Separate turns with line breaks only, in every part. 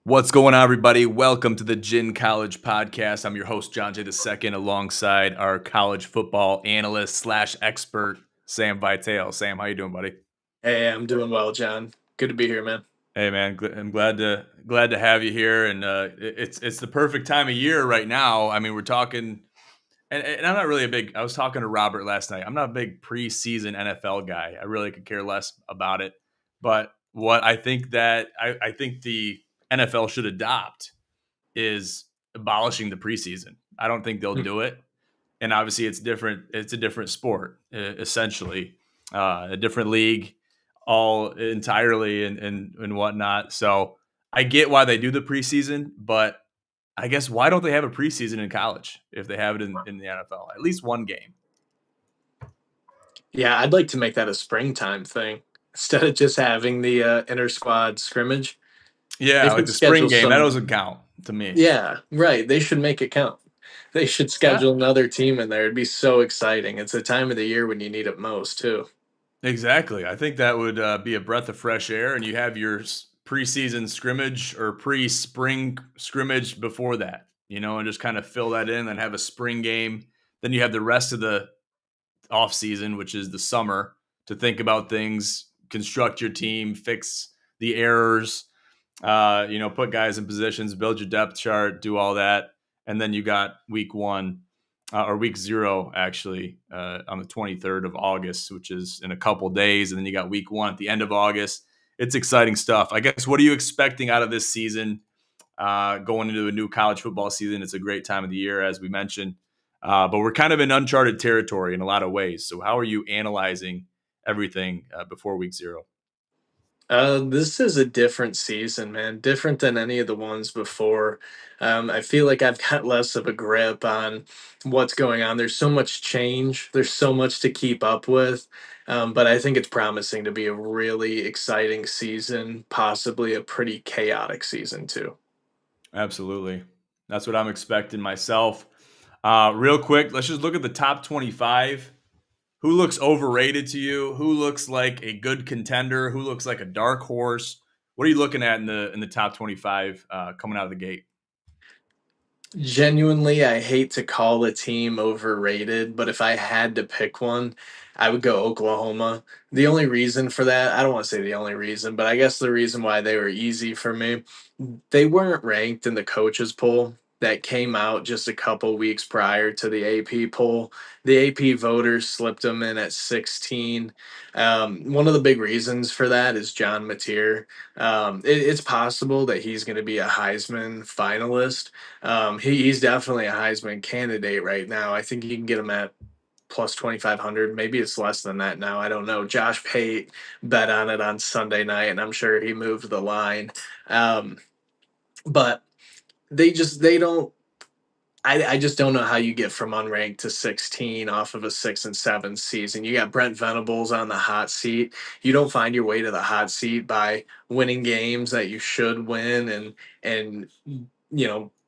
What's going on, everybody? Welcome to the Gin College Podcast. I'm your host, John J. II, alongside our college football analyst slash expert, Sam Vitale. Sam, how you doing, buddy?
Hey, I'm doing well, John. Good to be here, man.
Hey, man, I'm glad to have you here, and it's the perfect time of year right now. I mean, we're talking, and I'm not really a big. I was talking to Robert last night. I'm not a big preseason NFL guy. I really could care less about it. But what I think that I think the NFL should adopt is abolishing the preseason. I don't think they'll do it. And obviously, it's different. It's a different sport, essentially, a different league, all entirely, and whatnot. So I get why they do the preseason, but I guess why don't they have a preseason in college if they have it in the NFL? At least one game.
Yeah, I'd like to make that a springtime thing instead of just having the inter squad scrimmage. They
Yeah, like
should
the spring
schedule
game that
some.
doesn't count to me.
Yeah, right. They should make it count. They should
Yeah,
schedule another team in there. It'd be so exciting. It's the time of the year when you need it most, too.
exactly. I think that would be a breath of fresh air, and you have your preseason scrimmage or pre-spring scrimmage before that, and just kind of fill that in and have a spring game. Then you have the rest of the off season, which is the summer, to think about things, construct your team, fix the errors, put guys in positions, build your depth chart, do all that, and then you got week one or week zero actually on the 23rd of August, which is in a couple days, and then you got week one at the end of August. It's exciting stuff. I guess. What are you expecting out of this season? Going into a new college football season, it's a great time of the year, as we mentioned, but we're kind of in uncharted territory in a lot of ways. So, how are you analyzing everything before week zero?
This is a different season, man. Different than any of the ones before. I feel like I've got less of a grip on what's going on. There's so much change. There's so much to keep up with. But I think it's promising to be a really exciting season, possibly a pretty chaotic season too.
Absolutely. That's what I'm expecting myself. Real quick, let's just look at the top 25. Who looks overrated to you? Who looks like a good contender? Who looks like a dark horse? What are you looking at in the top 25 coming out of the gate?
Genuinely, I hate to call a team overrated, but if I had to pick one, I would go Oklahoma. The only reason for that, I don't want to say the only reason, but I guess the reason why they were easy for me, they weren't ranked in the coaches poll that came out just a couple weeks prior to the AP poll. The AP voters slipped them in at 16. One of the big reasons for that is John Mateer. It's possible that he's going to be a Heisman finalist. He's definitely a Heisman candidate right now. I think you can get him at plus 2,500. Maybe it's less than that now. I don't know. Josh Pate bet on it on Sunday night, and I'm sure he moved the line. Um, but they don't. I just don't know how you get from unranked to 16 off of a 6-7 season. You got Brent Venables on the hot seat. You don't find your way to the hot seat by winning games that you should win and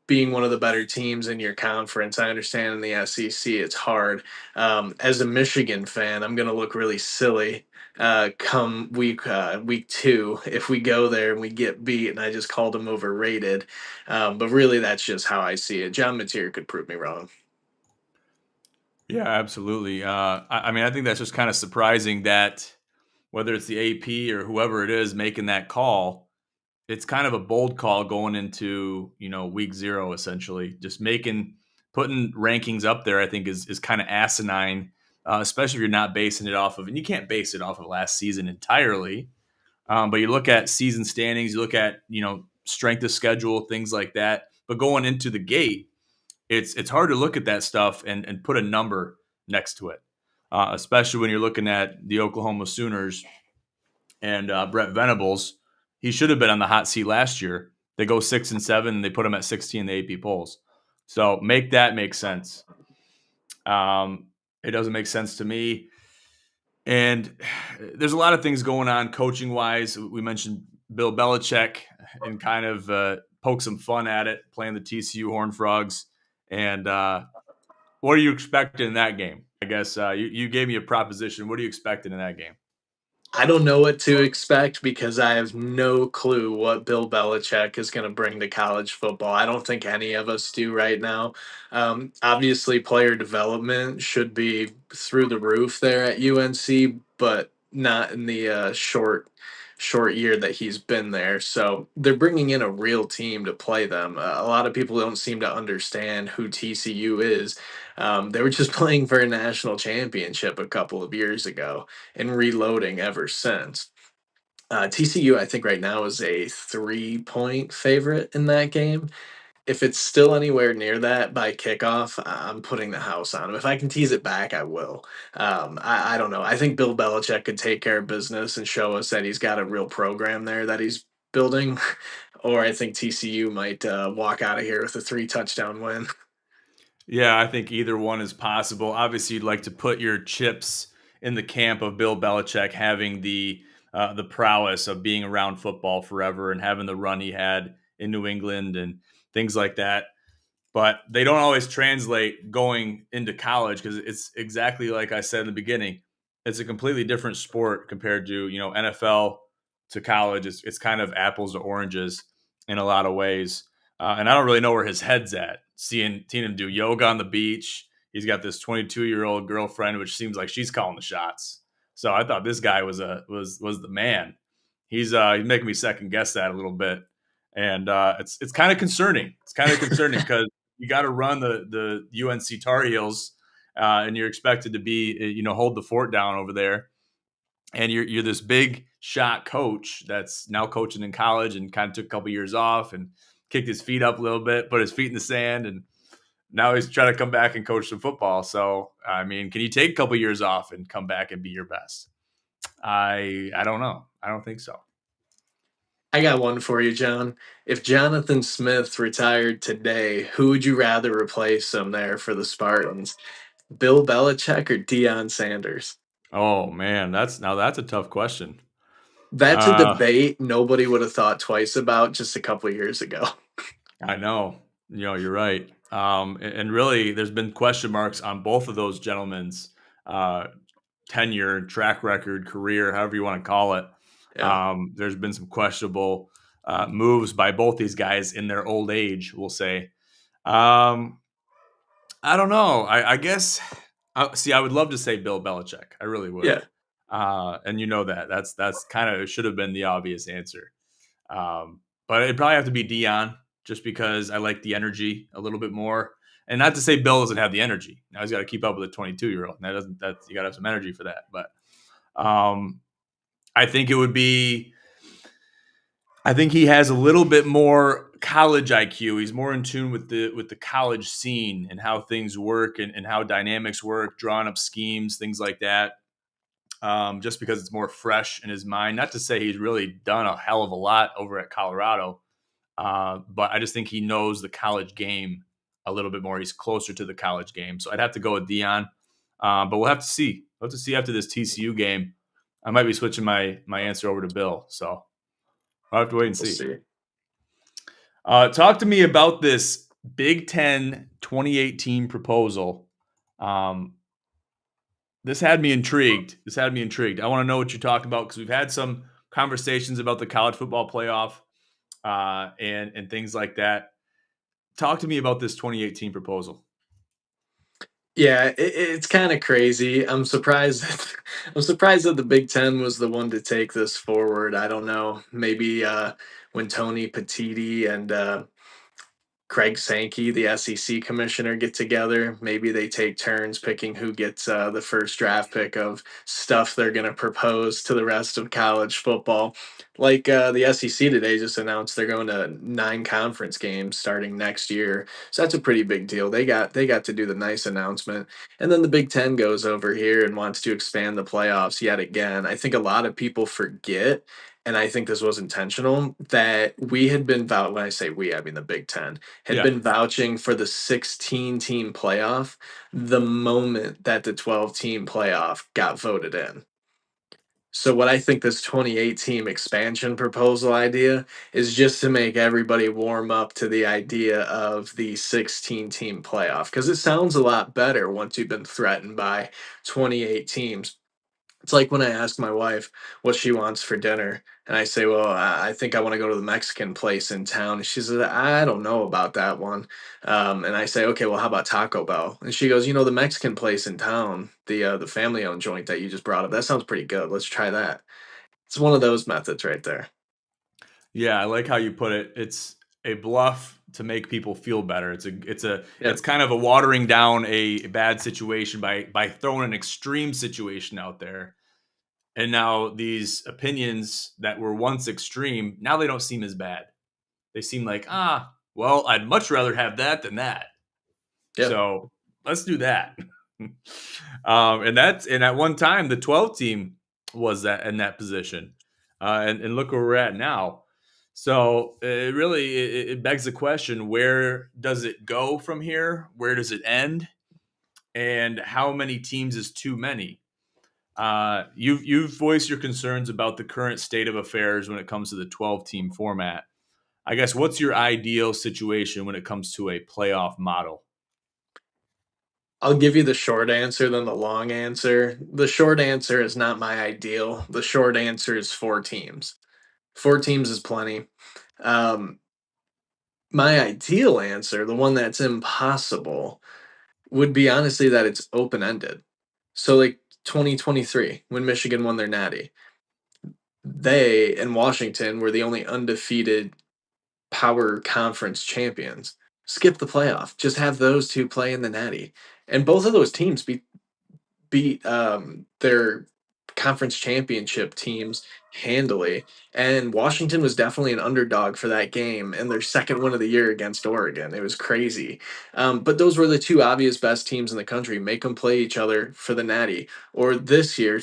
being one of the better teams in your conference. I understand in the SEC it's hard. As a Michigan fan, I'm going to look really silly come week two if we go there and we get beat. And I just called them overrated, but really that's just how I see it. John Mateer could prove me wrong.
Yeah, absolutely. I mean, I think that's just kind of surprising that whether it's the AP or whoever it is making that call, it's kind of a bold call going into week zero, essentially. Just putting rankings up there, I think is kind of asinine, especially if you're not basing it off of, and you can't base it off of last season entirely. But you look at season standings, you look at strength of schedule, things like that. But going into the gate, it's hard to look at that stuff and put a number next to it, especially when you're looking at the Oklahoma Sooners and Brett Venables. He should have been on the hot seat last year. They go 6-7, and they put him at 16 in the AP polls. So make that make sense. It doesn't make sense to me. And there's a lot of things going on coaching wise. We mentioned Bill Belichick and kind of poke some fun at it, playing the TCU Horned Frogs. And what are you expecting in that game? I guess you gave me a proposition. What are you expecting in that game?
I don't know what to expect because I have no clue what Bill Belichick is going to bring to college football. I don't think any of us do right now. Obviously, player development should be through the roof there at UNC, but not in the short year that he's been there. So they're bringing in a real team to play them. A lot of people don't seem to understand who TCU is. They were just playing for a national championship a couple of years ago and reloading ever since. TCU, I think right now is a 3-point favorite in that game. If it's still anywhere near that by kickoff, I'm putting the house on them. If I can tease it back, I will. I don't know. I think Bill Belichick could take care of business and show us that he's got a real program there that he's building. Or I think TCU might walk out of here with a 3 touchdown win.
Yeah, I think either one is possible. Obviously, you'd like to put your chips in the camp of Bill Belichick having the prowess of being around football forever and having the run he had in New England and things like that. But they don't always translate going into college because it's exactly like I said in the beginning. It's a completely different sport compared to NFL to college. It's kind of apples to oranges in a lot of ways. And I don't really know where his head's at. Seeing him do yoga on the beach, he's got this 22-year-old girlfriend, which seems like she's calling the shots. So I thought this guy was the man. He's making me second guess that a little bit, and it's kind of concerning. It's kind of concerning because you got to run the UNC Tar Heels, and you're expected to be hold the fort down over there, and you're this big shot coach that's now coaching in college and kind of took a couple years off and kicked his feet up a little bit, put his feet in the sand, and now he's trying to come back and coach some football. So I mean, can you take a couple years off and come back and be your best? I don't know. I don't think so.
I got one for you, John. If Jonathan Smith retired today, who would you rather replace him there for the Spartans? Bill Belichick or Deion Sanders?
Oh man, that's a tough question.
That's a
Uh,
debate nobody would have thought twice about just a couple years ago.
I know. You're right. And really, there's been question marks on both of those gentlemen's uh, tenure, track record, career, however you want to call it.
Yeah.
There's been some questionable moves by both these guys in their old age, we'll say. Um, I don't know. I guess. See, I would love to say Bill Belichick. I really would.
Yeah.
And you know that that's kind of should have been the obvious answer. But it'd probably have to be Dion, just because I like the energy a little bit more. And not to say Bill doesn't have the energy. Now he's got to keep up with a 22-year-old. That doesn't. That you got to have some energy for that. But um, I think it would be. I think he has a little bit more college IQ. He's more in tune with the college scene and how things work and how dynamics work, drawing up schemes, things like that. Just because it's more fresh in his mind. Not to say he's really done a hell of a lot over at Colorado, but I just think he knows the college game a little bit more. He's closer to the college game. So I'd have to go with Dion. But we'll have to see. We'll have to see after this TCU game. I might be switching my answer over to Bill. So I'll have to wait and
We'll
see.
see.
Talk to me about this Big Ten 2018 proposal. Um, this had me intrigued. I want to know what you talked about because we've had some conversations about the college football playoff and things like that. Talk to me about this 2018 proposal.
Yeah, it's kind of crazy. I'm surprised. I'm surprised that the Big Ten was the one to take this forward. I don't know. Maybe when Tony Petitti and Craig Sankey, the SEC commissioner, get together. Maybe they take turns picking who gets the first draft pick of stuff they're going to propose to the rest of college football. Like the SEC today just announced they're going to 9 conference games starting next year, so that's a pretty big deal. They got to do the nice announcement, and then the Big Ten goes over here and wants to expand the playoffs yet again. I think a lot of people forget, and I think this was intentional, that we had been when I say we, I mean the Big Ten had
Yeah.
been vouching for the 16-team playoff the moment that the 12-team playoff got voted in. So what I think this 28 team expansion proposal idea is just to make everybody warm up to the idea of the 16-team playoff because it sounds a lot better once you've been threatened by 28 teams. It's like when I ask my wife what she wants for dinner, and I say, "Well, I think I want to go to the Mexican place in town." And she says, "I don't know about that one." And I say, "Okay, well, how about Taco Bell?" And she goes, "You know, the Mexican place in town, the family-owned joint that you just brought up, that sounds pretty good. Let's try that." It's one of those methods right there.
Yeah, I like how you put it. It's a bluff to make people feel better.
Yeah,
It's kind of a watering down a bad situation by throwing an extreme situation out there. And now these opinions that were once extreme, now they don't seem as bad. They seem like, well, I'd much rather have that than that.
yeah.
So let's do that. And at one time the 12 team was that in that position, and look where we're at now. So it begs the question: where does it go from here? Where does it end? And how many teams is too many? You've voiced your concerns about the current state of affairs when it comes to the 12 team format. I guess what's your ideal situation when it comes to a playoff model?
I'll give you the short answer than the long answer. The short answer is not my ideal. The short answer is 4 teams. 4 teams is plenty. Um, my ideal answer, the one that's impossible, would be honestly that it's open ended. So, like 2023, when Michigan won their natty, they and Washington were the only undefeated power conference champions. Skip the playoff. Just have those two play in the natty. And both of those teams beat their conference championship teams handily. And Washington was definitely an underdog for that game and their second win of the year against Oregon. It was crazy. But those were the two obvious best teams in the country. Make them play each other for the Natty. Or this year,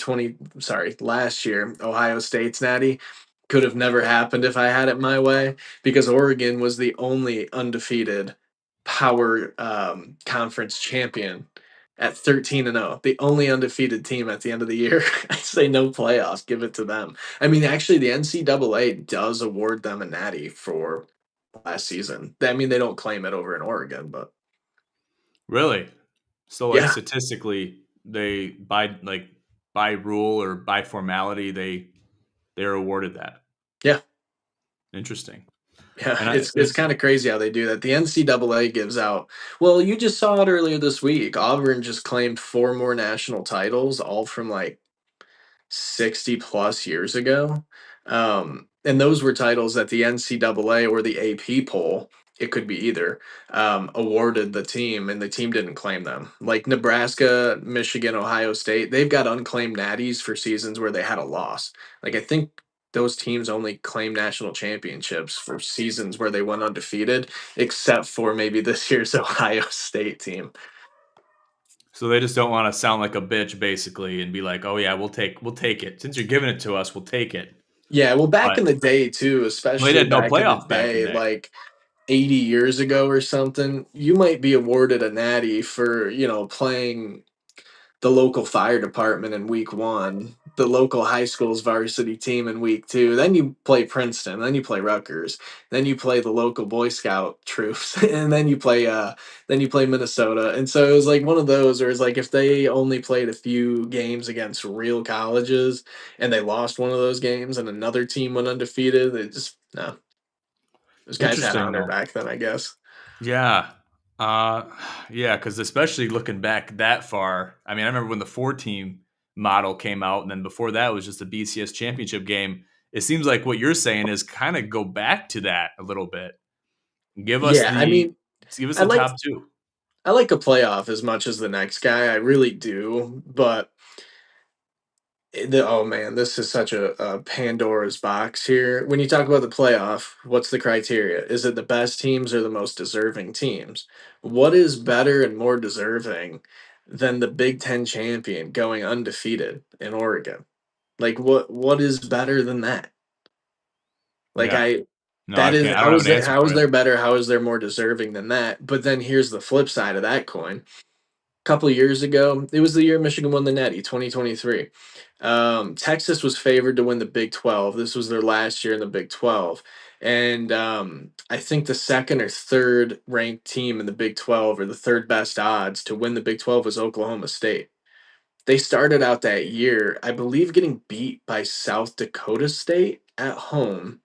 last year, Ohio State's Natty could have never happened if I had it my way because Oregon was the only undefeated power conference champion at 13-0, the only undefeated team at the end of the year. I say no playoffs, give it to them. I mean, actually, the NCAA does award them a natty for last season. I mean, they don't claim it over in Oregon, but
Really? So, like,
yeah,
statistically, they by rule or by formality, they're awarded that.
yeah,
Interesting.
yeah.
And
It's kind of crazy how they do that. The NCAA gives out. Well, you just saw it earlier this week. Auburn just claimed 4 more national titles, all from like 60 plus years ago. And those were titles that the NCAA or the AP poll, it could be either, awarded the team, and the team didn't claim them. Like Nebraska, Michigan, Ohio State, they've got unclaimed natties for seasons where they had a loss. Like, I think those teams only claim national championships for seasons where they went undefeated, except for maybe this year's Ohio State team.
so they just don't want to sound like a bitch, basically, and be like, "Oh yeah, we'll take it. Since you're giving it to us, we'll take it."
Yeah, well, back
But
in the day too,
they
especially
didn't know
back in the
playoff back in
day,
the day.
like 80 years ago or something, you might be awarded a natty for, playing the local fire department in week one, the local high school's varsity team in week two. Then you play Princeton, then you play Rutgers, then you play the local Boy Scout troops, and then you play Minnesota. And so it was like one of those where it's like if they only played a few games against real colleges and they lost one of those games and another team went undefeated, it just no. Those guys had
Interesting
honor
though.
back then, I guess.
Yeah. Uh, yeah, because especially looking back that far, I mean, I remember when the 4 team model came out, and then before that was just a BCS championship game. It seems like what you're saying is kind of go back to that a little bit. Give us
Yeah, I
the
mean,
give us
I
the
like
top two.
I like a playoff as much as the next guy. I really do, but oh man, this is such a Pandora's box here. When you talk about the playoff, what's the criteria? Is it the best teams or the most deserving teams? What is better and more deserving than the Big Ten champion going undefeated in Oregon? Like what is better than that? Like
Yeah.
I
No,
that is
I don't have an answer
how
for
is
you.
there better? How is there more deserving than that? But then here's the flip side of that coin. Couple years ago, it was the year Michigan won the Natty, 2023. Texas was favored to win the Big 12. This was their last year in the Big 12. And I think the second or third ranked team in the Big 12, or the third best odds to win the Big 12, was Oklahoma State. They started out that year, I believe, getting beat by South Dakota State at home.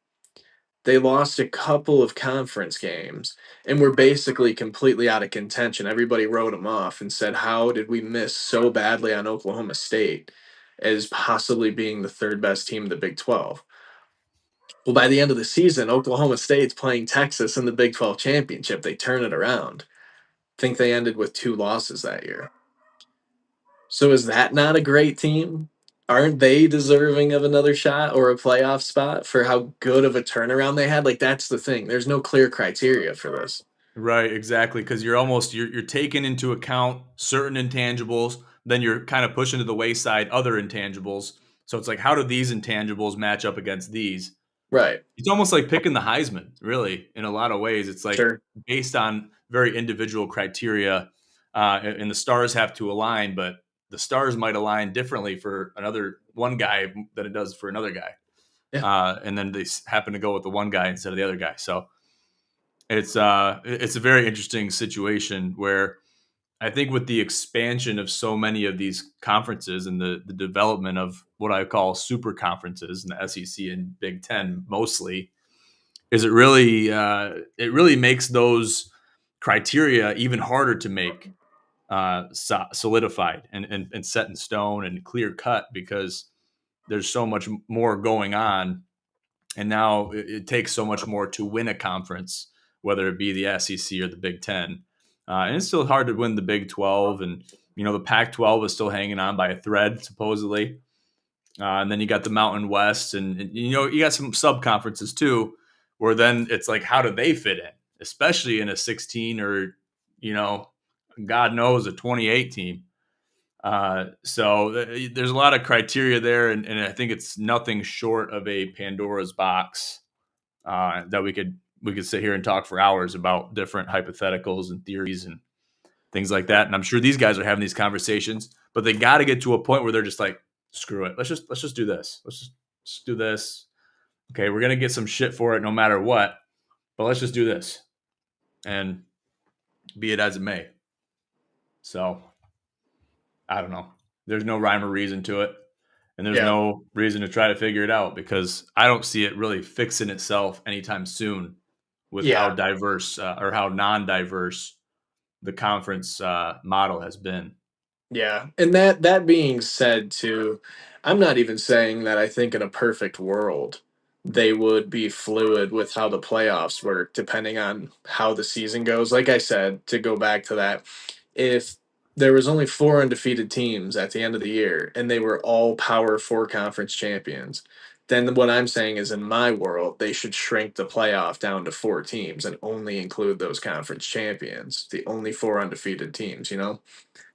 They lost a couple of conference games and were basically completely out of contention. Everybody wrote them off and said, "How did we miss so badly on Oklahoma State as possibly being the third best team in the Big 12?" Well, by the end of the season, Oklahoma State's playing Texas in the Big 12 championship. They turn it around. I think they ended with 2 losses that year. So is that not a great team? Aren't they deserving of another shot or a playoff spot for how good of a turnaround they had? Like, that's the thing. There's no clear criteria for this.
Right, exactly. Because you're taking into account certain intangibles, then you're kind of pushing to the wayside other intangibles. So it's like, how do these intangibles match up against these?
Right.
It's almost like picking the Heisman, really, in a lot of ways. It's like
Sure.
based on very individual criteria, and the stars have to align, but the stars might align differently for one guy than it does for another guy.
Yeah.
And then they happen to go with the one guy instead of the other guy. So it's a very interesting situation where I think with the expansion of so many of these conferences and the development of what I call super conferences in the SEC and Big Ten mostly, is it really makes those criteria even harder to make solidified and set in stone and clear cut because there's so much more going on, and now it takes so much more to win a conference, whether it be the SEC or the Big Ten. And it's still hard to win the Big 12, and the Pac-12 is still hanging on by a thread supposedly. And then you got the Mountain West, and you got some sub conferences too, where then it's like, how do they fit in, especially in a 16 or God knows a 28 team. So there's a lot of criteria there, and I think it's nothing short of a Pandora's box that we could sit here and talk for hours about different hypotheticals and theories and things like that. And I'm sure these guys are having these conversations, but they got to get to a point where they're just like, screw it, let's just do this. Let's do this. Okay, we're gonna get some shit for it no matter what, but let's just do this, and be it as it may. So I don't know. There's no rhyme or reason to it. And there's
Yeah.
no reason to try to figure it out because I don't see it really fixing itself anytime soon with how
Yeah.
diverse or how non-diverse the conference model has been.
Yeah. And that being said too, I'm not even saying that I think in a perfect world they would be fluid with how the playoffs work depending on how the season goes. Like I said, to go back to that, if there was only 4 undefeated teams at the end of the year and they were all Power 4 conference champions, then what I'm saying is in my world, they should shrink the playoff down to 4 teams and only include those conference champions, the only 4 undefeated teams. That'll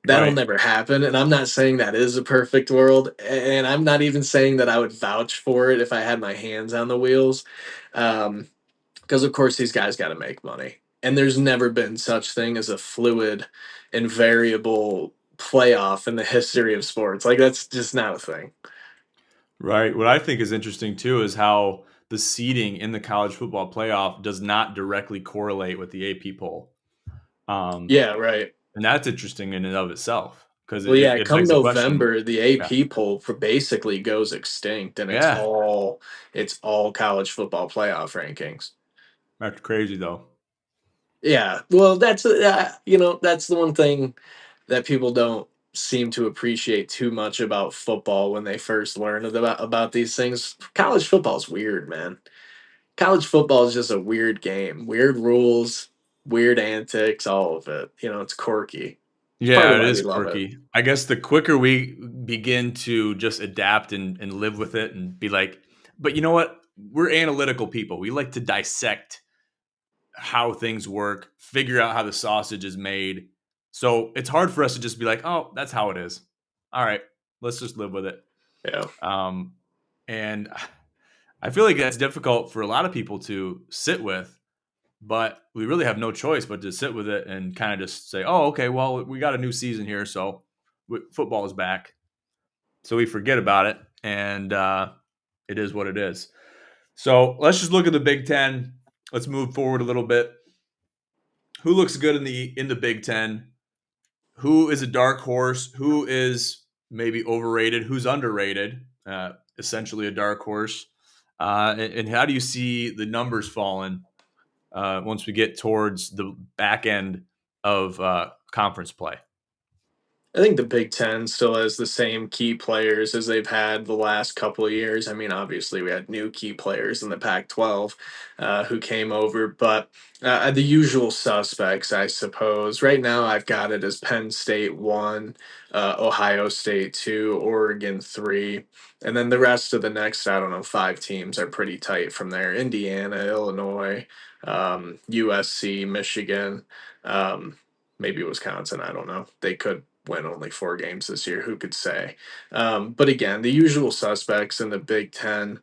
Right.
never happen, and I'm not saying that is a perfect world, and I'm not even saying that I would vouch for it if I had my hands on the wheels, because of course these guys gotta make money, and there's never been such thing as a fluid and variable playoff in the history of sports, like, that's just not a thing.
Right. What I think is interesting too is how the seeding in the college football playoff does not directly correlate with the AP poll. Um,
Yeah, right.
and that's interesting in and of itself because
Well, yeah,
it
come
begs the question.
November, the
Yeah.
AP poll for basically goes extinct, and it's
Yeah.
all college football playoff rankings.
That's crazy though.
Yeah, well, that's the one thing that people don't seem to appreciate too much about football when they first learn about these things. College football's weird, man. College football is just a weird game, weird rules, weird antics, all of it. It's quirky. It's part
Yeah,
of
it
why
is
we love it.
quirky. I guess the quicker we begin to just adapt and live with it and be like, but you know what? We're analytical people. We like to dissect how things work, figure out how the sausage is made. So it's hard for us to just be like, oh, that's how it is. All right, let's just live with it.
Yeah,
Um, and I feel like that's difficult for a lot of people to sit with, but we really have no choice but to sit with it and kind of just say, "Oh, okay, well, we got a new season here, so football is back." So we forget about it, and it is what it is. So let's just look at the Big Ten. Let's move forward a little bit. Who looks good in the Big Ten? Who is a dark horse? Who is maybe overrated, who's underrated, essentially a dark horse. And how do you see the numbers falling once we get towards the back end of conference play?
I think the Big Ten still has the same key players as they've had the last couple of years. I mean, obviously, we had new key players in the Pac 12 who came over, but the usual suspects, I suppose. Right now, I've got it as Penn State 1, Ohio State 2, Oregon 3. And then the rest of the next, I don't know, 5 teams are pretty tight from there: Indiana, Illinois, USC, Michigan. Um, Maybe Wisconsin. I don't know. They could win only 4 games this year. Who could say? But again, the usual suspects in the Big Ten.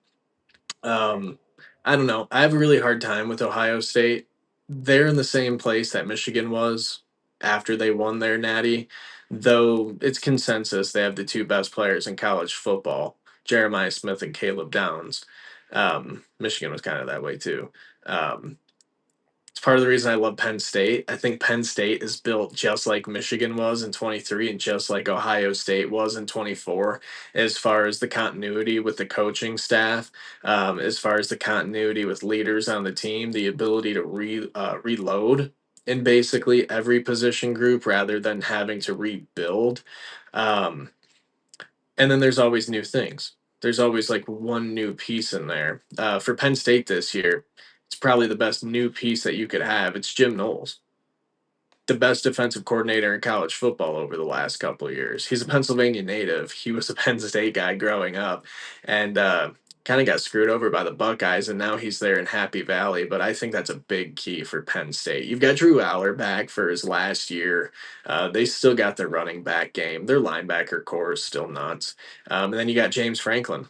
Um, I don't know. I have a really hard time with Ohio State. They're in the same place that Michigan was after they won their natty, though it's consensus they have the two best players in college football, Jeremiah Smith and Caleb Downs. Michigan was kind of that way too. Um, it's part of the reason I love Penn State. I think Penn State is built just like Michigan was in 23 and just like Ohio State was in 24, as far as the continuity with the coaching staff, as far as the continuity with leaders on the team, the ability to reload in basically every position group rather than having to rebuild. Um, and then there's always new things. There's always like one new piece in there. For Penn State this year, it's probably the best new piece that you could have. It's Jim Knowles, the best defensive coordinator in college football over the last couple of years. He's a Pennsylvania native. He was a Penn State guy growing up, and kind of got screwed over by the Buckeyes, and now he's there in Happy Valley. But I think that's a big key for Penn State. You've got Drew Aller back for his last year. They still got their running back game. Their linebacker core is still nuts. And then you got James Franklin,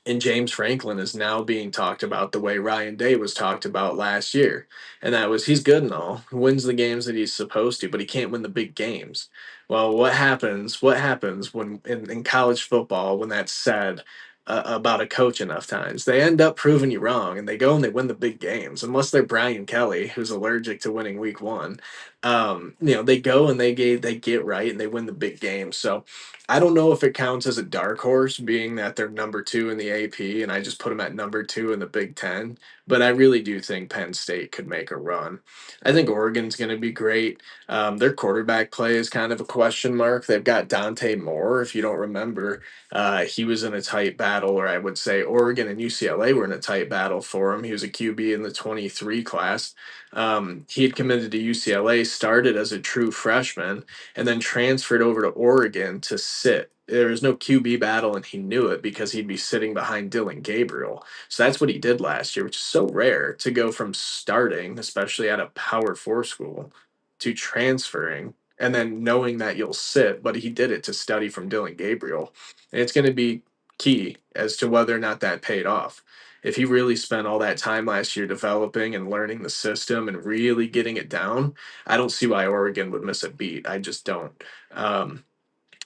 and James Franklin is now being talked about the way Ryan Day was talked about last year. And that was, he's good and all, wins the games that he's supposed to, but he can't win the big games. Well, what happens? What happens when in college football when that's said about a coach enough times? They end up proving you wrong, and they go and they win the big games. Unless they're Brian Kelly, who's allergic to winning week one, they go and they get right and they win the big games. So I don't know if it counts as a dark horse, being that they're number 2 in the AP, and I just put them at number 2 in the Big Ten. But I really do think Penn State could make a run. I think Oregon's going to be great. Their quarterback play is kind of a question mark. They've got Dante Moore. If you don't remember, he was in a tight battle, or I would say Oregon and UCLA were in a tight battle for him. He was a QB in the 23 class. He had committed to UCLA, started as a true freshman, and then transferred over to Oregon to sit. There was no QB battle, and he knew it because he'd be sitting behind Dylan Gabriel. So that's what he did last year, which is so rare to go from starting, especially at a Power Four school, to transferring and then knowing that you'll sit. But he did it to study from Dylan Gabriel. And it's going to be key as to whether or not that paid off. If he really spent all that time last year developing and learning the system and really getting it down, I don't see why Oregon would miss a beat. I just don't. Um,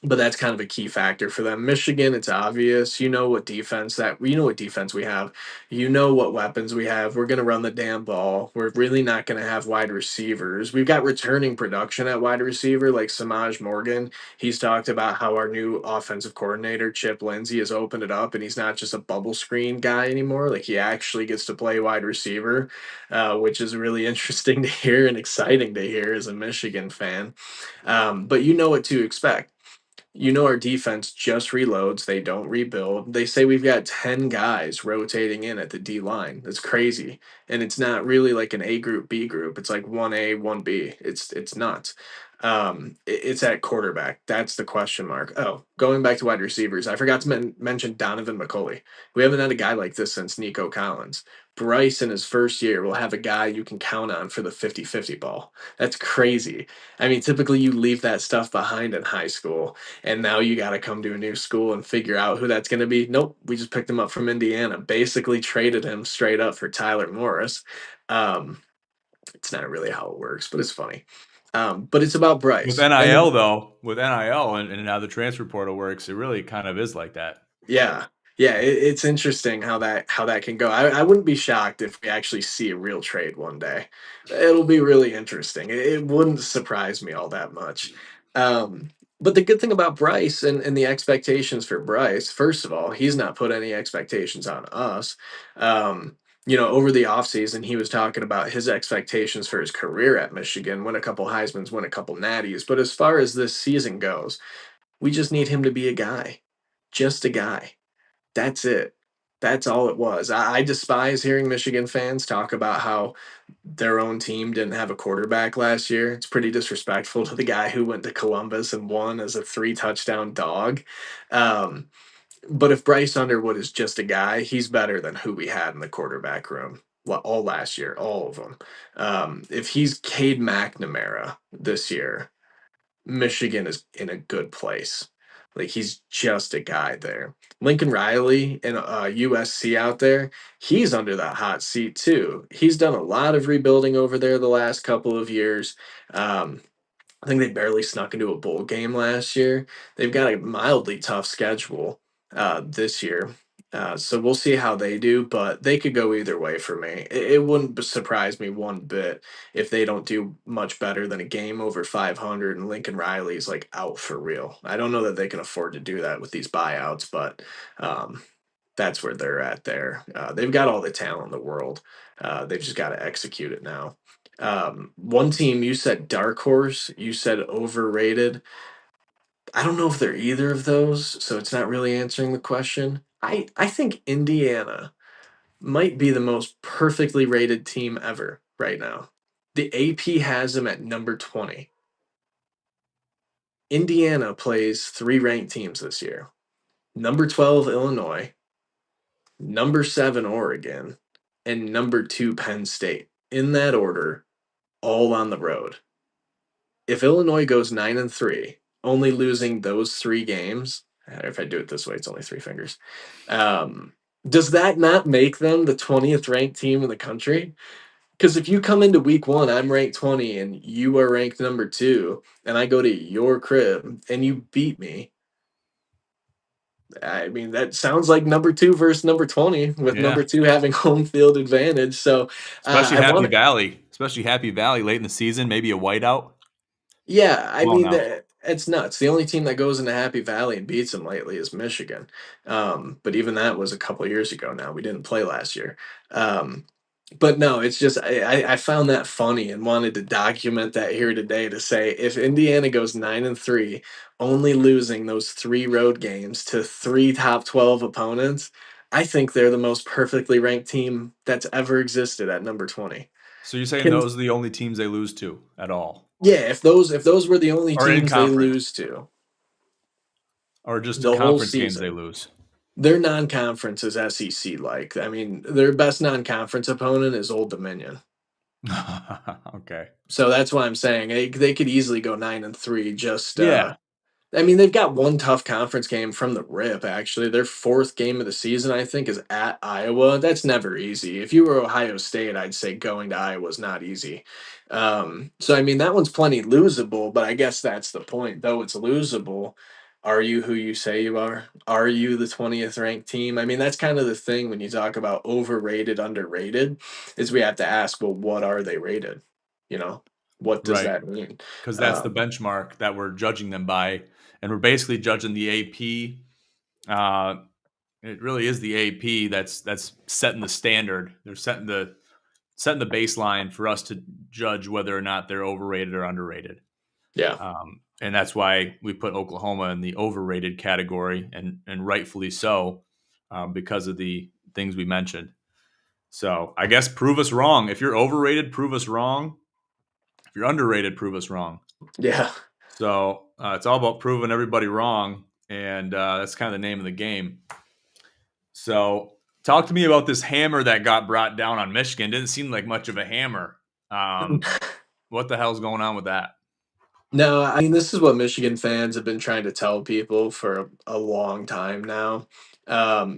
but that's kind of a key factor for them. Michigan, it's obvious. You know what defense we have. You know what weapons we have. We're going to run the damn ball. We're really not going to have wide receivers. We've got returning production at wide receiver like Samaj Morgan. He's talked about how our new offensive coordinator, Chip Lindsey, has opened it up, and he's not just a bubble screen guy anymore. Like, he actually gets to play wide receiver, which is really interesting to hear and exciting to hear as a Michigan fan. But you know what to expect. Our defense just reloads. They don't rebuild. They say we've got 10 guys rotating in at the D line. That's crazy. And it's not really like an A group, B group. It's like 1A, 1B. It's nuts. It's at quarterback. That's the question mark. Oh, going back to wide receivers, I forgot to mention Donovan McCulley. We haven't had a guy like this since Nico Collins. Bryce in his first year will have a guy you can count on for the 50-50 ball. That's crazy. I mean, typically you leave that stuff behind in high school, and now you got to come to a new school and figure out who that's going to be. Nope, we just picked him up from Indiana, basically traded him straight up for Tyler Morris. Um, it's not really how it works, but it's funny. But it's about
With
Bryce. And
NIL
then,
though, with NIL and how the transfer portal works, it really kind of is like that.
yeah, yeah, it's interesting how that can go. I wouldn't be shocked if we actually see a real trade one day. It'll be really interesting. It wouldn't surprise me all that much. Um, But the good thing about Bryce and the expectations for Bryce, first of all, he's not put any expectations on us. Over the offseason, he was talking about his expectations for his career at Michigan, win a couple Heisman's, win a couple Natties. But as far as this season goes, we just need him to be a guy, just a guy. That's it. That's all it was. I despise hearing Michigan fans talk about how their own team didn't have a quarterback last year. It's pretty disrespectful to the guy who went to Columbus and won as a 3 touchdown dog. Um, but if Bryce Underwood is just a guy, he's better than who we had in the quarterback room all last year, all of them. If he's Cade McNamara this year, Michigan is in a good place. Like he's just a guy there. Lincoln Riley and USC out there, he's under that hot seat too. He's done a lot of rebuilding over there the last couple of years. Um, I think they barely snuck into a bowl game last year. They've got a mildly tough schedule this year. So we'll see how they do, but they could go either way for me. It wouldn't surprise me one bit if they don't do much better than a game over 500 and Lincoln Riley's like out for real. I don't know that they can afford to do that with these buyouts, but um, that's where they're at there. They've got all the talent in the world. They've just got to execute it now. One team you said dark horse, you said overrated. I don't know if they're either of those, so it's not really answering the question. I think Indiana might be the most perfectly rated team ever right now. The AP has them at number 20. Indiana plays 3 ranked teams this year. Number 12 Illinois, number 7 Oregon, and number 2 Penn State. In that order, all on the road. If Illinois goes 9-3, only losing those 3 games, if I do it this way, it's only 3 fingers. Um, does that not make them the 20th ranked team in the country? Because if you come into week one, I'm ranked 20 and you are ranked number 2, and I go to your crib and you beat me, I mean, that sounds like number 2 versus number 20, with
Yeah,
number 2 having home field advantage. So
especially
I want
Happy
to.
Valley, especially Happy Valley late in the season, maybe a whiteout.
Yeah, I
Come on
mean
now.
it's nuts. The only team that goes into Happy Valley and beats them lately is Michigan. But even that was a couple years ago now. We didn't play last year. Um, but no, it's just I found that funny and wanted to document that here today to say if Indiana goes 9-3, only losing those 3 road games to 3 top 12 opponents, I think they're the most perfectly ranked team that's ever existed at number 20.
So you're saying
Can
those are the only teams they lose to at all,
Yeah, if those were the only
or in
teams they
conference,
lose to
or just the
the whole
conference games they
season.
lose?
Their non-conference is SEC like. I mean, their best non-conference opponent is Old Dominion.
Okay.
So that's why I'm saying they could easily go 9-3. Just
Yeah.
I mean, they've got one tough conference game from the rip. Actually, their fourth game of the season, I think, is at Iowa. That's never easy. If you were Ohio State, I'd say going to Iowa is not easy. So I mean, that one's plenty losable. But I guess that's the point. Though it's losable, are you who you say you are? Are you the 20th ranked team? I mean, that's kind of the thing when you talk about overrated, underrated, is we have to ask, well, what are they rated? You know, what does
Right.
that mean?
Because that's the
Um,
benchmark that we're judging them by, and we're basically judging the AP. It really is the AP that's setting the standard. They're setting the baseline for us to judge whether or not they're overrated or underrated.
yeah.
And that's why we put Oklahoma in the overrated category, and rightfully so, because of the things we mentioned. So I guess prove us wrong. If you're overrated, prove us wrong. If you're underrated, prove us wrong.
Yeah.
So it's all about proving everybody wrong, and that's kind of the name of the game. So talk to me about this hammer that got brought down on Michigan. Didn't seem like much of a hammer. Um, what the hell's going on with that?
No, I mean, this is what Michigan fans have been trying to tell people for a long time now.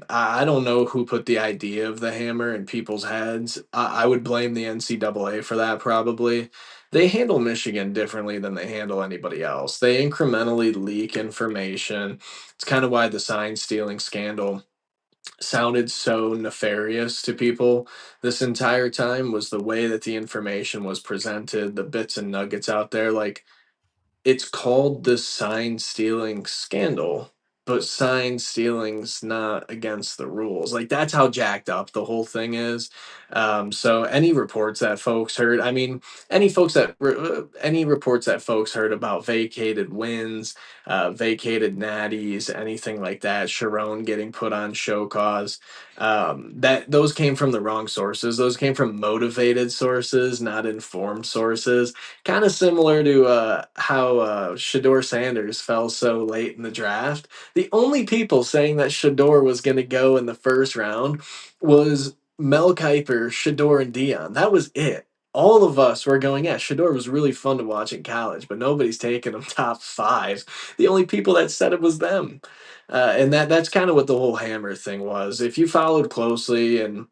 I don't know who put the idea of the hammer in people's heads. I would blame the NCAA for that, probably. They handle Michigan differently than they handle anybody else. They incrementally leak information. It's kind of why the sign stealing scandal sounded so nefarious to people this entire time, was the way that the information was presented, the bits and nuggets out there. Like, it's called the sign stealing scandal, but sign stealing's not against the rules. Like that's how jacked up the whole thing is. So any reports that folks heard, I mean, any reports that folks heard about vacated wins, vacated natties, anything like that, Sharon getting put on show cause, that those came from the wrong sources. Those came from motivated sources, not informed sources, kind of similar to how Shador Sanders fell so late in the draft. The only people saying that Shador was going to go in the first round was Mel Kiper, Shador, and Dion. That was it. All of us were going, yeah, Shador was really fun to watch in college, but nobody's taking him top five. The only people that said it was them. And that's kind of what the whole hammer thing was. If you followed closely and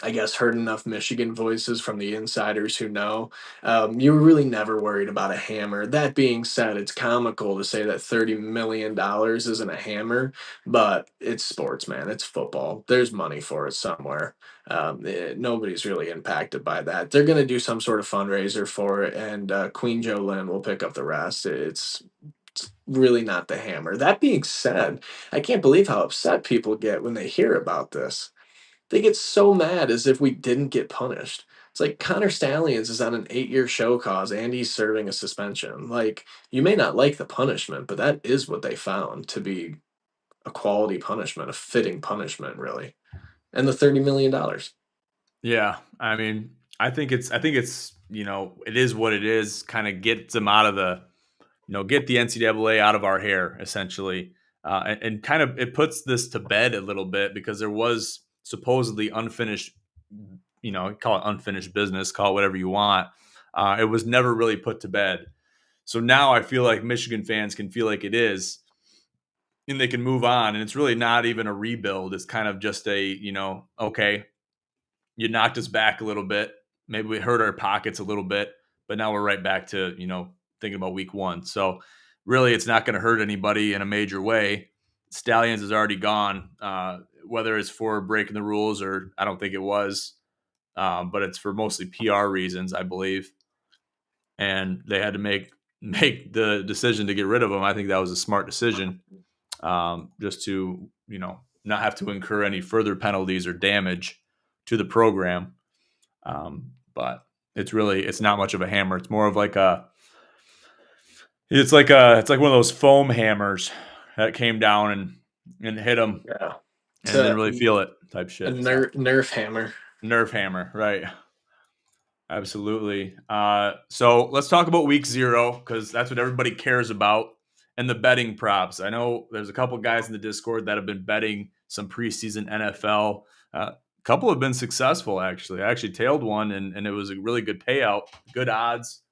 I guess heard enough Michigan voices from the insiders who know, you were really never worried about a hammer. That being said, it's comical to say that $30 million isn't a hammer, but it's sports, man. It's football. There's money for it somewhere. Nobody's really impacted by that. They're going to do some sort of fundraiser for it, and Queen Jolene will pick up the rest. It's really not the hammer. That being said, I can't believe how upset people get when they hear about this. They get so mad as if we didn't get punished. It's like Connor Stallions is on an 8-year show cause and he's serving a suspension. Like, you may not like the punishment, but that is what they found to be a quality punishment, a fitting punishment, really. And the $30 million.
Yeah, I mean, I think it's it is what it is. Kind of gets them out of the get the NCAA out of our hair essentially, and kind of it puts this to bed a little bit because there was supposedly unfinished, call it unfinished business, call it whatever you want. It was never really put to bed. So now I feel like Michigan fans can feel like it is, and they can move on. And it's really not even a rebuild. It's kind of just a, okay, you knocked us back a little bit. Maybe we hurt our pockets a little bit, but now we're right back to, thinking about week one. So really, it's not going to hurt anybody in a major way. Stallions is already gone, whether it's for breaking the rules or I don't think it was, but it's for mostly PR reasons, I believe. And they had to make the decision to get rid of him. I think that was a smart decision, just to not have to incur any further penalties or damage to the program. But it's not much of a hammer. It's more of like it's like one of those foam hammers that came down and hit them
Yeah. It's
and didn't really feel it type
a
shit. So
Nerf hammer.
nerve hammer, right? Absolutely. So let's talk about week 0 because that's what everybody cares about and the betting props. I know there's a couple guys in the Discord that have been betting some preseason NFL. A couple have been successful, actually. I actually tailed one, and it was a really good payout, good odds.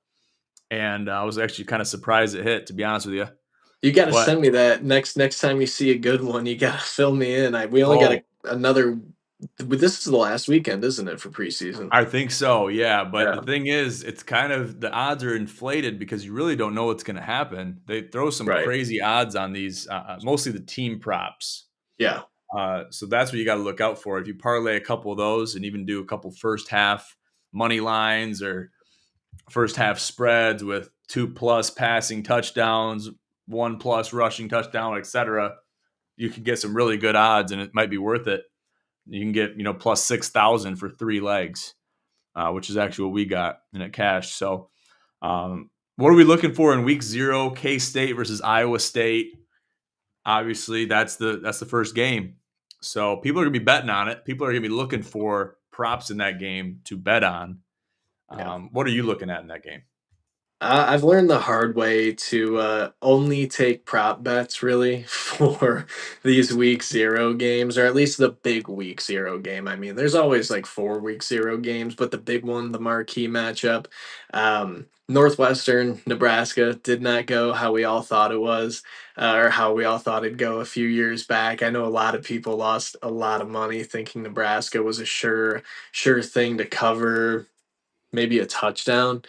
And I was actually kind of surprised it hit, to be honest with you.
You got to
But,
send me that next time you see a good one. You got to fill me in. We only got
oh,
another. This is the last weekend, isn't it, for preseason?
I think so, yeah. But the
Yeah.
thing is, it's kind of the odds are inflated because you really don't know what's going to happen. They throw some
Right.
crazy odds on these, mostly the team props.
Yeah.
So that's what you got to look out for. If you parlay a couple of those and even do a couple first half money lines or first half spreads with 2+ passing touchdowns, 1+ rushing touchdown, etc., you can get some really good odds, and it might be worth it. You can get plus 6,000 for 3 legs, which is actually what we got in a cash. So, what are we looking for in week 0? K State versus Iowa State. Obviously, that's the first game. So people are gonna be betting on it. People are gonna be looking for props in that game to bet on.
Yeah.
What are you looking at in that game?
I've learned the hard way to only take prop bets really for these week 0 games, or at least the big week 0 game. I mean, there's always like 4 week 0 games, but the big one, the marquee matchup, Northwestern, Nebraska did not go how we all thought it was, or how we all thought it'd go a few years back. I know a lot of people lost a lot of money thinking Nebraska was a sure thing to cover maybe a touchdown,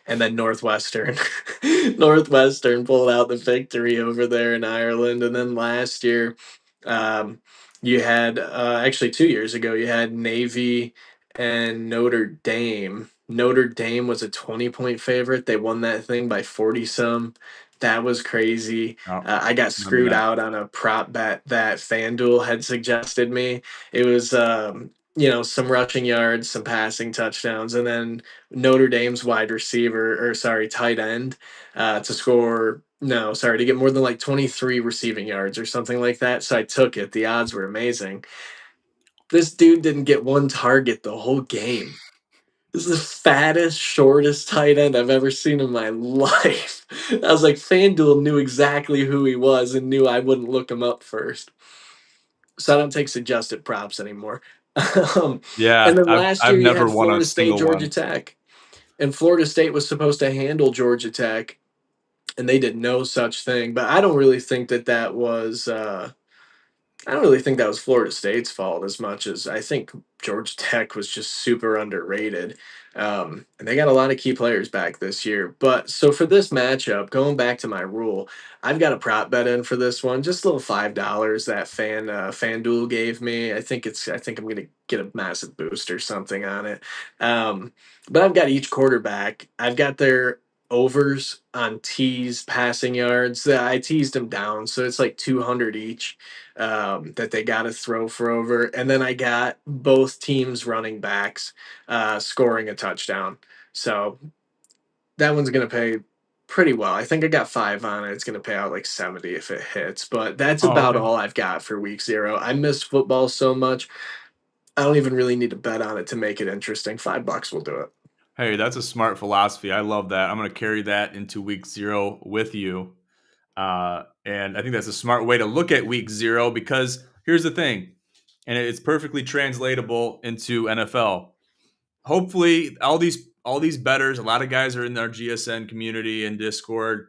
and then Northwestern Northwestern pulled out the victory over there in Ireland. And then last year, um, you had actually 2 years ago, you had Navy and Notre Dame. Notre Dame was a 20-point favorite. They won that thing by 40 some. That was crazy.
Oh,
I got
remember
screwed
that.
out on a prop bet that FanDuel had suggested me. It was, some rushing yards, some passing touchdowns, and then Notre Dame's wide receiver, or sorry, tight end, to score. No, sorry, to get more than like 23 receiving yards or something like that. So I took it. The odds were amazing. This dude didn't get one target the whole game. This is the fattest, shortest tight end I've ever seen in my life. I was like, FanDuel knew exactly who he was and knew I wouldn't look him up first. So I don't take suggested props anymore. Um, and
Yeah,
then last
I've
year you
never
had
won a
Florida State,
single
Georgia
one.
Tech. And Florida State was supposed to handle Georgia Tech, and they did no such thing. But I don't really think that was. I don't really think that was Florida State's fault as much as I think Georgia Tech was just super underrated. And they got a lot of key players back this year. But so for this matchup, going back to my rule, I've got a prop bet in for this one, just a little $5 that FanDuel gave me. I think I'm gonna get a massive boost or something on it. Um, but I've got each quarterback. I've got their overs on tees passing yards. I teased them down, so it's like 200 each that they got to throw for over. And then I got both teams running backs scoring a touchdown. So that one's going to pay pretty well. I think I got 5 on it. It's going to pay out like 70 if it hits. But that's
Oh,
about
okay.
all I've got for week 0. I miss football so much. I don't even really need to bet on it to make it interesting. $5 will do it.
Hey, that's a smart philosophy. I love that. I'm going to carry that into week 0 with you. And I think that's a smart way to look at week 0 because here's the thing, and it's perfectly translatable into NFL. Hopefully, all these betters, a lot of guys are in our GSN community and Discord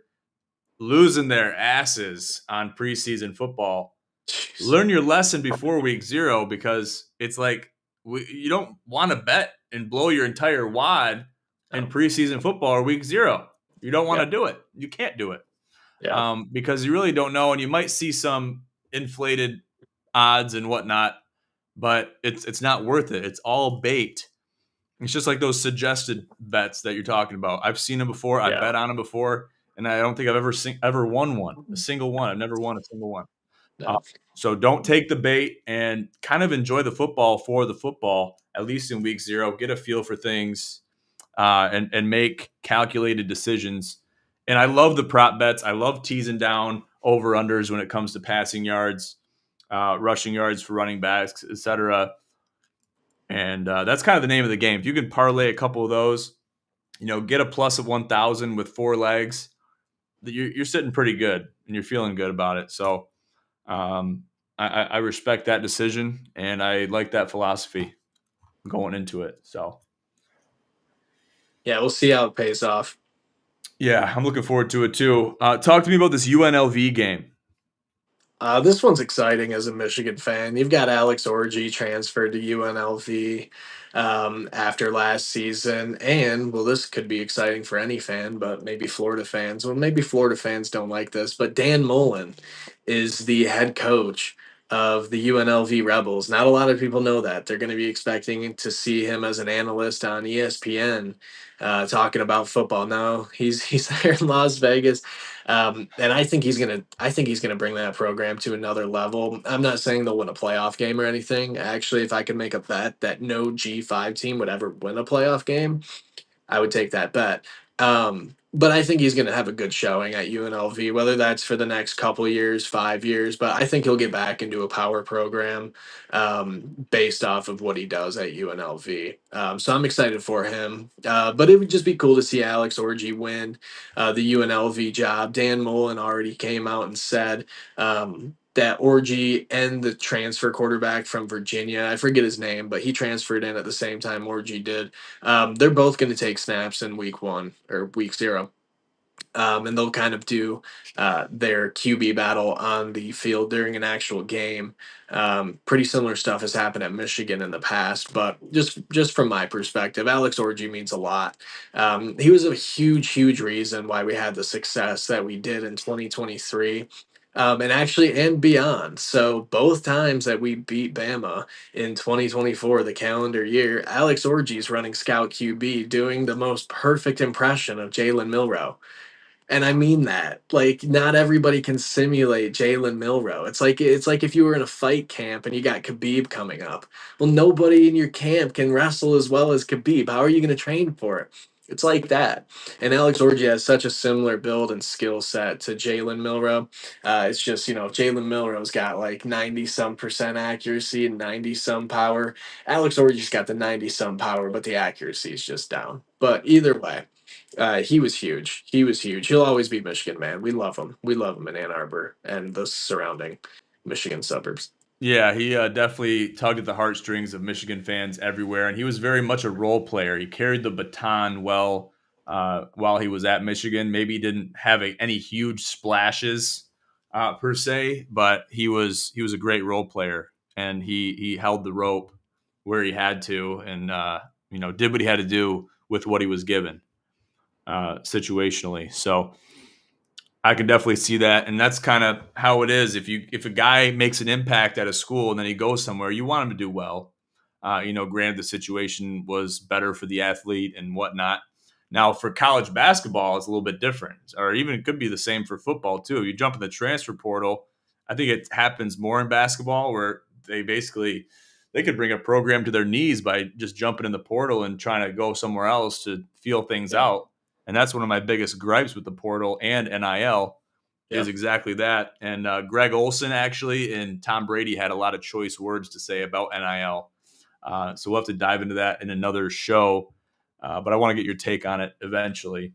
losing their asses on preseason football.
Jeez.
Learn your lesson before week 0 because it's like you don't want to bet and blow your entire wad in
Oh,
preseason football or week 0. You don't want
yeah.
to do it. You can't do it
Yeah.
because you really don't know, and you might see some inflated odds and whatnot, but it's not worth it. It's all bait. It's just like those suggested bets that you're talking about. I've seen them before. I
Yeah.
bet on them before, and I don't think I've ever won one, a single one. I've never won a single one. Uh,
No.
so don't take the bait and kind of enjoy the football for the football, at least in week 0. Get a feel for things and make calculated decisions. And I love the prop bets. I love teasing down over unders when it comes to passing yards, rushing yards for running backs, etc. And that's kind of the name of the game. If you can parlay a couple of those, get a plus of 1,000 with 4 legs, you're sitting pretty good and you're feeling good about it. So um, I respect that decision and I like that philosophy going into it. So
Yeah, we'll see how it pays off.
yeah, I'm looking forward to it too. Talk to me about this UNLV game.
This one's exciting as a Michigan fan. You've got Alex Orji transferred to UNLV after last season, and well, this could be exciting for any fan, but maybe Florida fans. Well, maybe Florida fans don't like this, but Dan Mullen is the head coach of the UNLV Rebels. Not a lot of people know that. They're going to be expecting to see him as an analyst on ESPN talking about football. No, he's there in Las Vegas and I think he's gonna bring that program to another level. I'm not saying they'll win a playoff game or anything. Actually, if I could make a bet that no G5 team would ever win a playoff game, I would take that bet. But I think he's going to have a good showing at UNLV, whether that's for the next couple years, 5 years. But I think he'll get back into a power program based off of what he does at UNLV. So I'm excited for him. But it would just be cool to see Alex Orji win the UNLV job. Dan Mullen already came out and said that Orji and the transfer quarterback from Virginia, I forget his name, but he transferred in at the same time Orji did. They're both going to take snaps in week 1 or week 0. And they'll kind of do their QB battle on the field during an actual game. Pretty similar stuff has happened at Michigan in the past, but just from my perspective, Alex Orji means a lot. He was a huge reason why we had the success that we did in 2023. and actually and beyond. So both times that we beat Bama in 2024, the calendar year, Alex Orji's running scout QB, doing the most perfect impression of Jalen Milrow. And I mean that. Like, not everybody can simulate Jalen Milrow. It's like if you were in a fight camp and you got Khabib coming up. Well, nobody in your camp can wrestle as well as Khabib. How are you going to train for it? It's like that. And Alex Orji has such a similar build and skill set to Jalen Milrow. It's just, Jalen Milrow's got like 90 some percent accuracy and 90 some power. Alex Orji's got the 90 some power, but the accuracy is just down. But either way, he was huge. He was huge. He'll always be Michigan, man. We love him. We love him in Ann Arbor and the surrounding Michigan suburbs.
Yeah, he definitely tugged at the heartstrings of Michigan fans everywhere, and he was very much a role player. He carried the baton well while he was at Michigan. Maybe he didn't have any huge splashes per se, but he was a great role player, and he held the rope where he had to, and did what he had to do with what he was given situationally. So I can definitely see that, and that's kind of how it is. If a guy makes an impact at a school and then he goes somewhere, you want him to do well. Granted, the situation was better for the athlete and whatnot. Now, for college basketball, it's a little bit different, or even it could be the same for football too. You jump in the transfer portal. I think it happens more in basketball, where they could bring a program to their knees by just jumping in the portal and trying to go somewhere else to feel things
Yeah.
out. And that's one of my biggest gripes with the portal and NIL is
Yeah.
exactly that. And Greg Olson actually and Tom Brady had a lot of choice words to say about NIL. So we'll have to dive into that in another show. But I want to get your take on it eventually.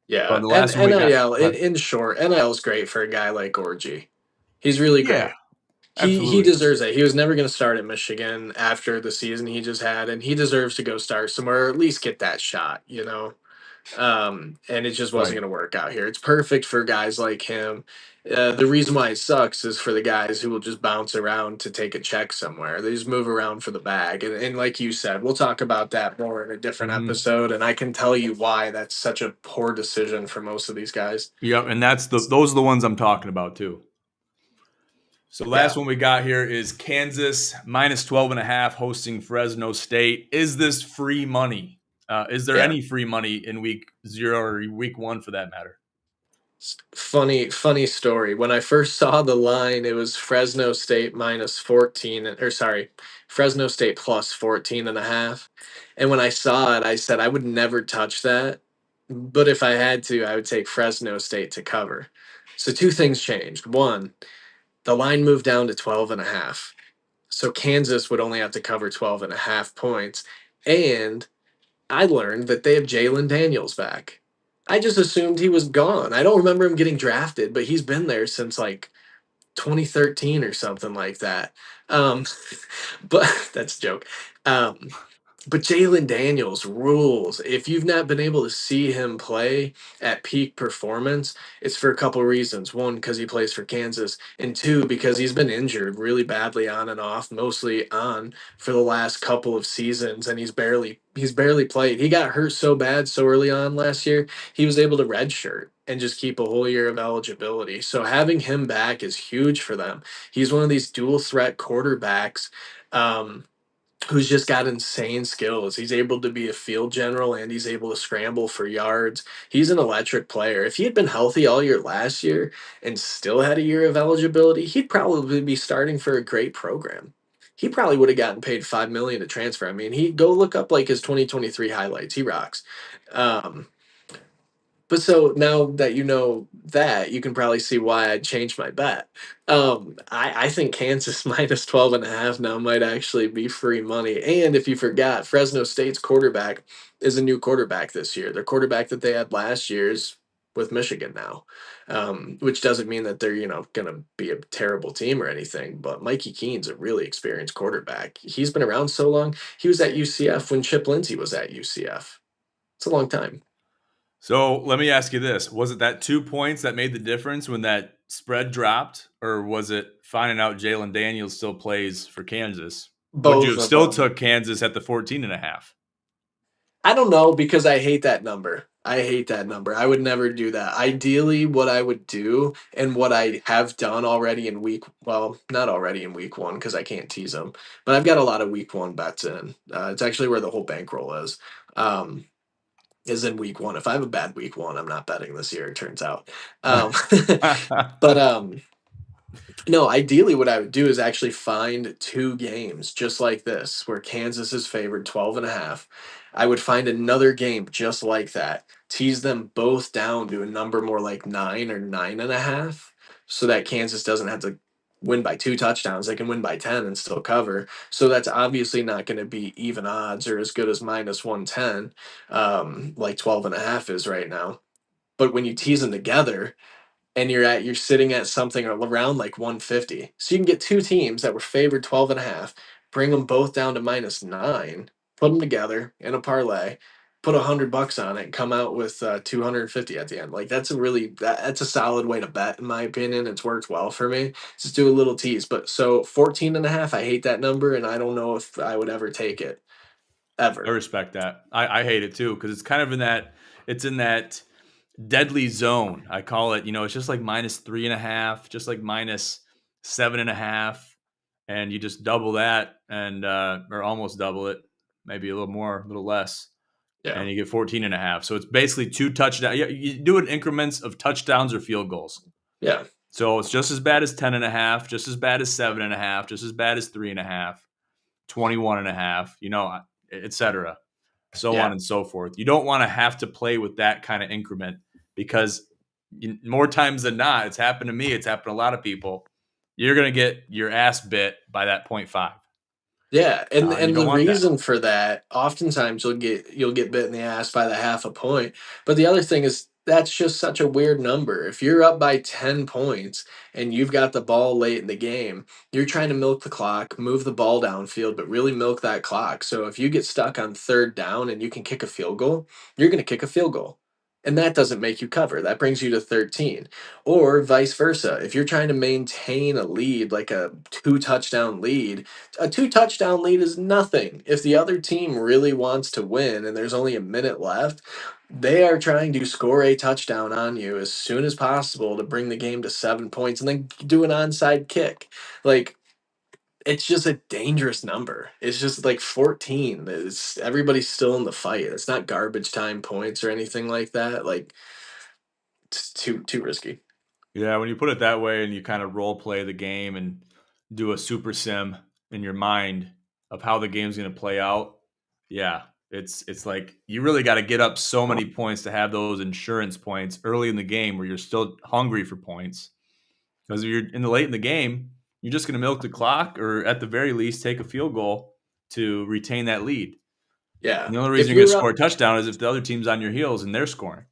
But
Yeah.
the
And
last one we got,
NIL, in short, NIL is great for a guy like Orgy. He's really
yeah,
great. He
absolutely.
deserves it. He was never going to start at Michigan after the season he just had, and he deserves to go start somewhere or at least get that shot. And it just wasn't
Right.
going to work out here. It's perfect for guys like him. The reason why it sucks is for the guys who will just bounce around to take a check somewhere. They just move around for the bag. And like you said, we'll talk about that more in a different
Hmm.
episode. And I can tell you why that's such a poor decision for most of these guys.
Yep. And those are the ones I'm talking about too. So last
Yeah.
one we got here is Kansas minus 12 and a half hosting Fresno State. Is this free money? Is there
Yeah.
any free money in week 0 or week 1 for that matter?
Funny story. When I first saw the line, it was Fresno State minus 14, or sorry, Fresno State plus 14 and a half. And when I saw it, I said I would never touch that. But if I had to, I would take Fresno State to cover. So two things changed. One, the line moved down to 12 and a half. So Kansas would only have to cover 12 and a half points. And I learned that they have Jalen Daniels back. I just assumed he was gone. I don't remember him getting drafted, but he's been there since like 2013 or something like that. Um, but that's a joke. Um, but Jalen Daniels rules. If you've not been able to see him play at peak performance, it's for a couple of reasons. One, because he plays for Kansas, and two, because he's been injured really badly on and off, mostly on for the last couple of seasons, and he's barely played. He got hurt so bad so early on last year, he was able to redshirt and just keep a whole year of eligibility. So having him back is huge for them. He's one of these dual threat quarterbacks. Um, who's just got insane skills. He's able to be a field general and he's able to scramble for yards. He's an electric player. If he had been healthy all year last year and still had a year of eligibility, he'd probably be starting for a great program. He probably would have gotten paid 5 million to transfer. I mean, he go look up like his 2023 highlights. He rocks. Um, but so now that you know that, you can probably see why I changed my bet. I think Kansas minus 12 and a half now might actually be free money. And if you forgot, Fresno State's quarterback is a new quarterback this year. Their quarterback that they had last year's with Michigan now, which doesn't mean that they're, going to be a terrible team or anything. But Mikey Keen's a really experienced quarterback. He's been around so long. He was at UCF when Chip Lindsey was at UCF. It's a long time.
So let me ask you this. Was it that 2 points that made the difference when that spread dropped? Or was it finding out Jalen Daniels still plays for Kansas? Would you
Both
have
of
still
them.
took Kansas at the 14 and a half?
I don't know because I hate that number. I hate that number. I would never do that. Ideally, what I would do and what I have done already in not already in week one because I can't tease them, but I've got a lot of week one bets in. It's actually where the whole bankroll um, is in week one. If I have a bad week one, I'm not betting this year, it turns out. Um, but no, ideally, what I would do is actually find two games just like this, where Kansas is favored 12 and a half. I would find another game just like that, tease them both down to a number more like 9 or 9.5, so that Kansas doesn't have to win by two touchdowns. They can win by 10 and still cover. So that's obviously not going to be even odds or as good as minus 110, like 12 and a half is right now. But when you tease them together, and you're sitting at something around like 150. So you can get two teams that were favored 12 and a half, bring them both down to minus 9, put them together in a parlay, put $100 on it, and come out with 250 at the end. Like that's a solid way to bet in my opinion. It's worked well for me. Just do a little tease. But so 14 and a half, I hate that number and I don't know if I would ever take it
I
ever.
respect that. I hate it too because it's kind of it's in that deadly zone. I call it, it's just like minus 3.5, just like minus 7.5. And you just double that or almost double it, maybe a little more, a little less.
Yeah.
And you get 14.5. So it's basically two touchdowns. You do it in increments of touchdowns or field goals.
Yeah.
So it's just as bad as 10.5, just as bad as 7.5, just as bad as 3.5, 21.5, et cetera, so on
Yeah.
and so forth. You don't want to have to play with that kind of increment because more times than not, it's happened to me. It's happened to a lot of people. You're going to get your ass bit by that 0.5.
Yeah,
And you
and
don't
the
want that.
reason for that, oftentimes you'll get bit in the ass by the half a point. But the other thing is that's just such a weird number. If you're up by 10 points and you've got the ball late in the game, you're trying to milk the clock, move the ball downfield, but really milk that clock. So if you get stuck on third down and you can kick a field goal, you're going to kick a field goal. And that doesn't make you cover. That brings you to 13. Or vice versa. If you're trying to maintain a lead, like a two touchdown lead, a two touchdown lead is nothing. If the other team really wants to win and there's only a minute left, they are trying to score a touchdown on you as soon as possible to bring the game to 7 points and then do an onside kick. Like, it's just a dangerous number. It's just like 14. It's everybody's still in the fight. It's not garbage time points or anything like that. Like, it's too risky.
Yeah, when you put it that way and you kind of role play the game and do a super sim in your mind of how the game's going to play out, yeah, it's like you really got to get up so many points to have those insurance points early in the game where you're still hungry for points. Because if you're in the late in the game, you're just going to milk the clock or at the very least take a field goal to retain that lead.
Yeah.
And the only reason
If
you're going to
you're
score
up
a touchdown is if the other team's on your heels and they're scoring.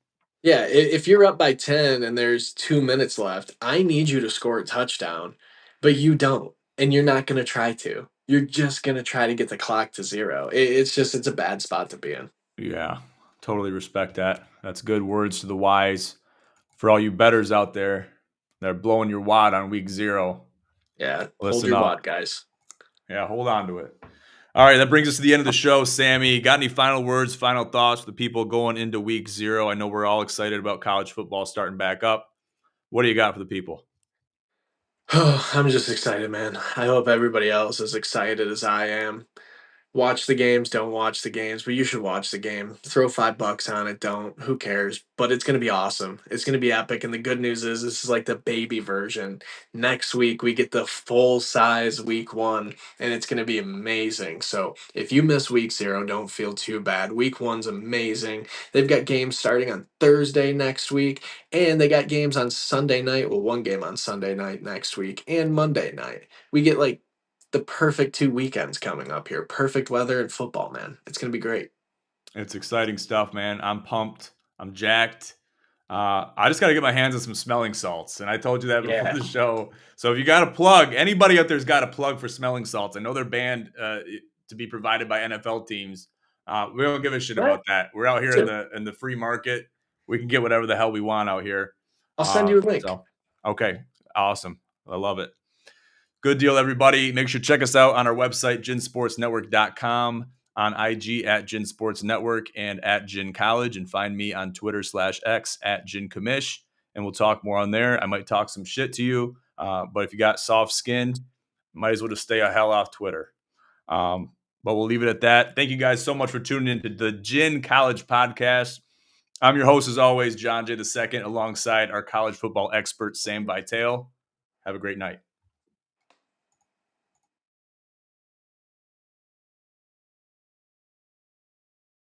Yeah, if you're up by 10 and there's 2 minutes left, I need you to score a touchdown, but you don't. And you're not going to try to. You're just going to try to get the clock to zero. It's a bad spot to be in.
Yeah, totally respect that. That's good words to the wise for all you bettors out there that are blowing your wad on week 0.
Yeah, hold
Listen
your
up.
wad, guys.
Yeah, hold on to it. All right, that brings us to the end of the show, Sammy. Got any final words, final thoughts for the people going into week 0? I know we're all excited about college football starting back up. What do you got for the people?
Oh, I'm just excited, man. I hope everybody else is excited as I am. Watch the games, don't watch the games, but you should watch the game. Throw $5 on it, don't. Who cares? But it's gonna be awesome. It's gonna be epic. And the good news is this is like the baby version. Next week we get the full size week one, and it's gonna be amazing. So if you miss week 0, don't feel too bad. Week one's amazing. They've got games starting on Thursday next week, and they got games on Sunday night. Well, one game on Sunday night next week and Monday night. We get like the perfect 2 weekends coming up here. Perfect weather and football, man. It's gonna be great.
It's exciting stuff, man. I'm pumped. I'm jacked. I just got to get my hands on some smelling salts. And I told you that before
Yeah.
the show. So if you got a plug, anybody out there's got a plug for smelling salts. I know they're banned to be provided by NFL teams. We don't give a shit
Right.
about that. We're out here in
Sure.
the free market. We can get whatever the hell we want out here.
I'll send you a link.
So, okay. Awesome. I love it. Good deal, everybody. Make sure to check us out on our website, ginsportsnetwork.com. on IG at Gin Sports Network and at Gin College, and find me on Twitter/X at Gin Commish. And we'll talk more on there. I might talk some shit to you, but if you got soft skin, might as well just stay a hell off Twitter. But we'll leave it at that. Thank you guys so much for tuning in to the Gin College Podcast. I'm your host, as always, John J. II, alongside our college football expert, Sam Vitale. Have a great night.